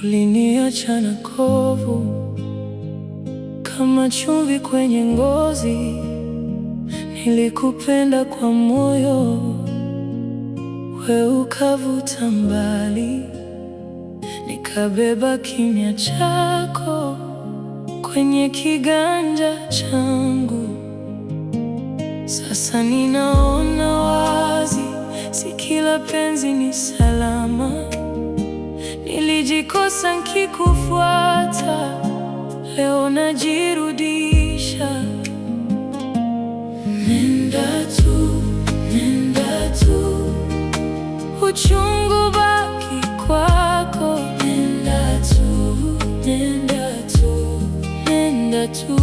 uliniacha na kovu kama chumvi kwenye ngozi. Nilikupenda kwa moyo, wewe ukavuta mbali. Nikabeba kimya chako kwenye kiganja changu. Sasa ninaona wazi, si kila penzi ni salama. Nilijikosa nikikufuata, leo najirudisha. Nenda tu, nenda tu, uchungu baki kwako. Nenda tu, nenda tu, nenda tu,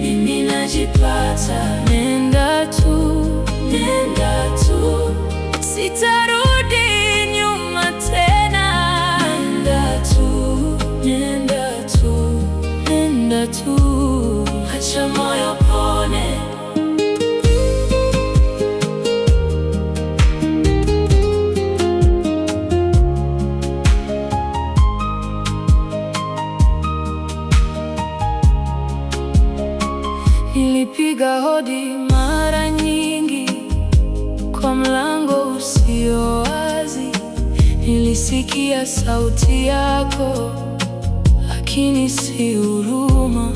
mimi najipata. Nenda tu, nenda tu, sitarudi nyuma tena. Nenda tu, nenda tu, nenda tu, acha moyo pone. Nilipiga hodi mara nyingi kwa mlango usio wazi. Nilisikia sauti yako, lakini si huruma.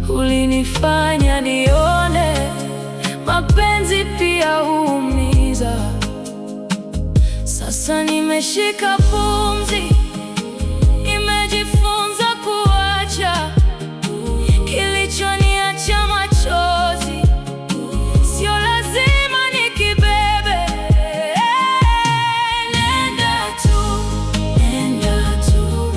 Ulinifanya nione mapenzi pia huumiza. Sasa nimeshika pumzi, nimejifunza kuacha kilichoniacha machozi. Sio lazima nikibebe. Nenda tu, nenda tu,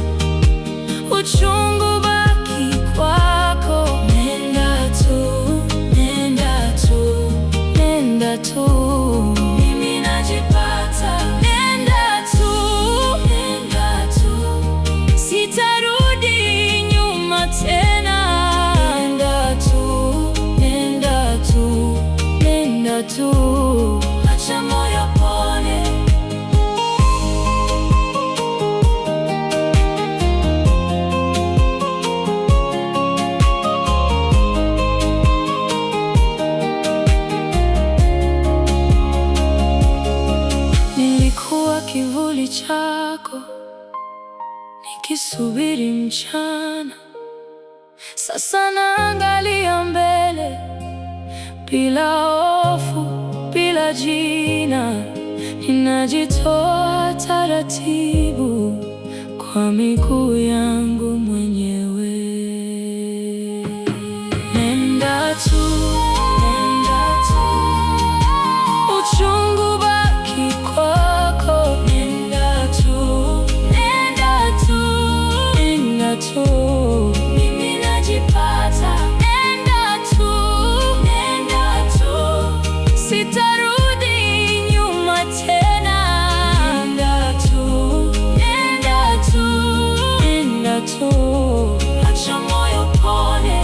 uchungu baki kwako. Nenda tu, nenda tu, nenda tu, mimi najipata. Nenda tu, nenda tu, sitarudi nyuma tena. Tu, acha moyo pone. Nilikuwa kivuli chako, nikisubiri mchana. Sasa naangalia mbele bila hofu, bila jina. Ninajitoa taratibu kwa miguu yangu mwenyewe. Nenda tu, nenda tu, uchungu baki kwako. Nenda tu, nenda tu, nenda tu, mimi najipata. Sitarudi nyuma tena. Nenda tu, nenda tu, nenda tu, acha moyo pone.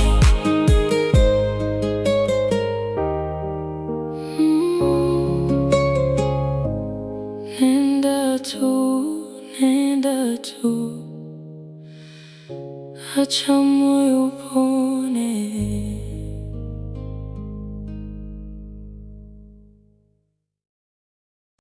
Nenda tu, nenda tu, acha moyo pone.